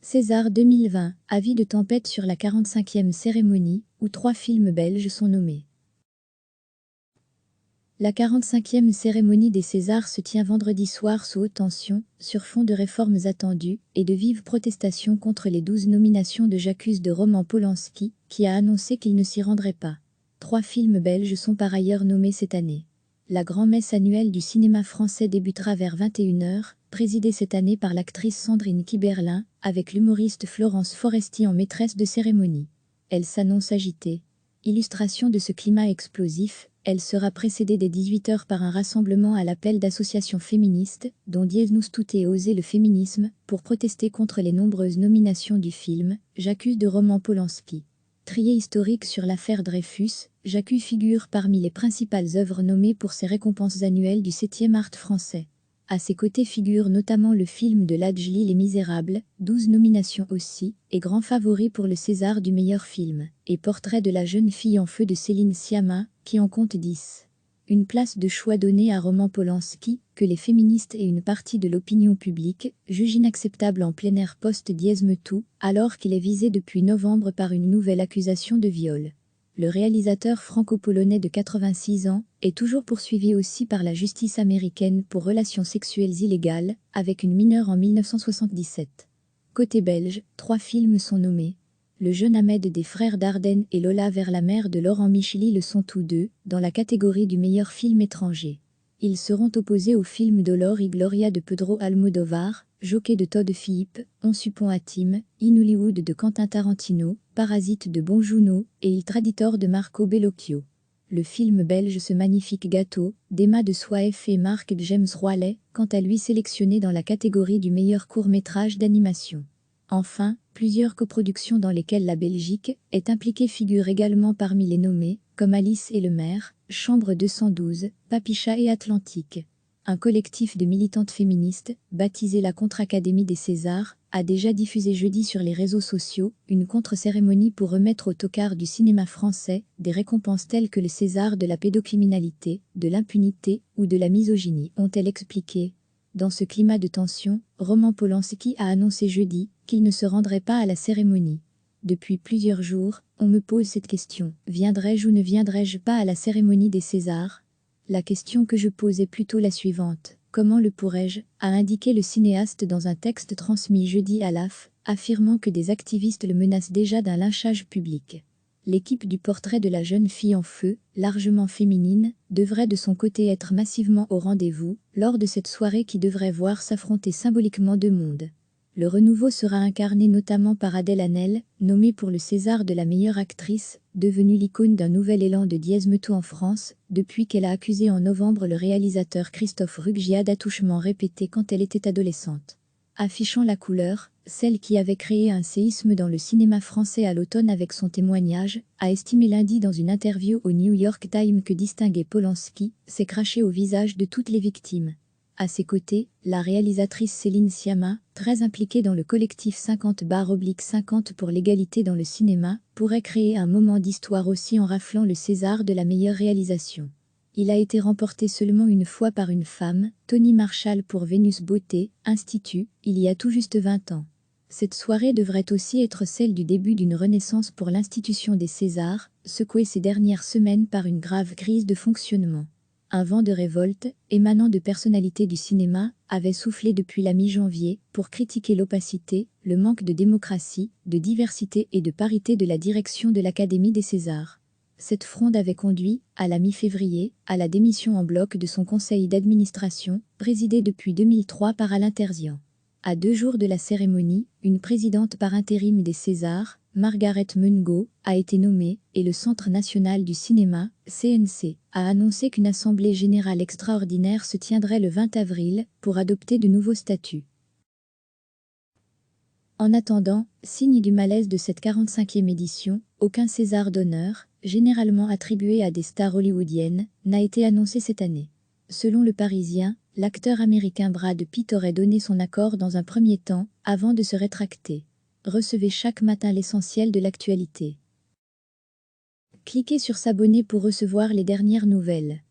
César 2020, avis de tempête sur la 45e cérémonie, où 3 films belges sont nommés. La 45e cérémonie des Césars se tient vendredi soir sous haute tension, sur fond de réformes attendues et de vives protestations contre les 12 nominations de j'accuse de Roman Polanski, qui a annoncé qu'il ne s'y rendrait pas. 3 films belges sont par ailleurs nommés cette année. La grand-messe annuelle du cinéma français débutera vers 21h, présidée cette année par l'actrice Sandrine Kiberlin, avec l'humoriste Florence Foresti en maîtresse de cérémonie. Elle s'annonce agitée. Illustration de ce climat explosif, elle sera précédée dès 18h par un rassemblement à l'appel d'associations féministes, dont Dies Nous Toutes et Oser le féminisme, pour protester contre les nombreuses nominations du film « J'accuse de Roman Polanski ». Trié historique sur l'affaire Dreyfus, J'accuse figure parmi les principales œuvres nommées pour ses récompenses annuelles du 7e art français. À ses côtés figure notamment le film de Lajli Les Misérables, 12 nominations aussi, et grand favori pour le César du meilleur film, et Portrait de la jeune fille en feu de Céline Sciamma, qui en compte 10. Une place de choix donnée à Roman Polanski, que les féministes et une partie de l'opinion publique jugent inacceptable en plein air post-Dies Me Too, alors qu'il est visé depuis novembre par une nouvelle accusation de viol. Le réalisateur franco-polonais de 86 ans est toujours poursuivi aussi par la justice américaine pour relations sexuelles illégales avec une mineure en 1977. Côté belge, 3 films sont nommés. Le jeune Ahmed des frères Dardenne et Lola vers la mer de Laurent Micheli le sont tous deux, dans la catégorie du meilleur film étranger. Ils seront opposés au film Dolor y Gloria de Pedro Almodóvar, Joker de Todd Philippe, On Suppon Hatim, In Hollywood de Quentin Tarantino, Parasite de Bong Joon-ho et Il Traditor de Marco Bellocchio. Le film belge Ce magnifique gâteau, d'Emma de Swaef et Marc James Roilet, quant à lui sélectionné dans la catégorie du meilleur court-métrage d'animation. Enfin, plusieurs coproductions dans lesquelles la Belgique est impliquée figurent également parmi les nommés, comme Alice et le maire, Chambre 212, Papicha et Atlantique. Un collectif de militantes féministes, baptisé la Contre-Académie des Césars, a déjà diffusé jeudi sur les réseaux sociaux une contre-cérémonie pour remettre au tocard du cinéma français des récompenses telles que le César de la pédocriminalité, de l'impunité ou de la misogynie, ont-elles expliqué. Dans ce climat de tension, Roman Polanski a annoncé jeudi qu'il ne se rendrait pas à la cérémonie. Depuis plusieurs jours, on me pose cette question. Viendrai-je ou ne viendrai-je pas à la cérémonie des Césars ? La question que je pose est plutôt la suivante. Comment le pourrais-je, a indiqué le cinéaste dans un texte transmis jeudi à l'AF, affirmant que des activistes le menacent déjà d'un lynchage public. L'équipe du Portrait de la jeune fille en feu, largement féminine, devrait de son côté être massivement au rendez-vous, lors de cette soirée qui devrait voir s'affronter symboliquement 2 mondes. Le renouveau sera incarné notamment par Adèle Haenel, nommée pour le César de la meilleure actrice, devenue l'icône d'un nouvel élan de Dies Me Too en France, depuis qu'elle a accusé en novembre le réalisateur Christophe Ruggia d'attouchements répétés quand elle était adolescente. Affichant la couleur, celle qui avait créé un séisme dans le cinéma français à l'automne avec son témoignage, a estimé lundi dans une interview au New York Times que distinguer Polanski, c'est cracher au visage de toutes les victimes. À ses côtés, la réalisatrice Céline Sciamma, très impliquée dans le collectif 50/50 pour l'égalité dans le cinéma, pourrait créer un moment d'histoire aussi en raflant le César de la meilleure réalisation. Il a été remporté seulement une fois par une femme, Tony Marshall pour Vénus Beauté, Institut, il y a tout juste 20 ans. Cette soirée devrait aussi être celle du début d'une renaissance pour l'institution des Césars, secouée ces dernières semaines par une grave crise de fonctionnement. Un vent de révolte, émanant de personnalités du cinéma, avait soufflé depuis la mi-janvier pour critiquer l'opacité, le manque de démocratie, de diversité et de parité de la direction de l'Académie des Césars. Cette fronde avait conduit, à la mi-février, à la démission en bloc de son conseil d'administration, présidé depuis 2003 par Alain Terzian. À 2 jours de la cérémonie, une présidente par intérim des Césars, Margaret Mungo, a été nommée, et le Centre national du cinéma, CNC, a annoncé qu'une assemblée générale extraordinaire se tiendrait le 20 avril, pour adopter de nouveaux statuts. En attendant, signe du malaise de cette 45e édition, aucun César d'honneur, généralement attribué à des stars hollywoodiennes, n'a été annoncé cette année. Selon Le Parisien, l'acteur américain Brad Pitt aurait donné son accord dans un premier temps, avant de se rétracter. Recevez chaque matin l'essentiel de l'actualité. Cliquez sur s'abonner pour recevoir les dernières nouvelles.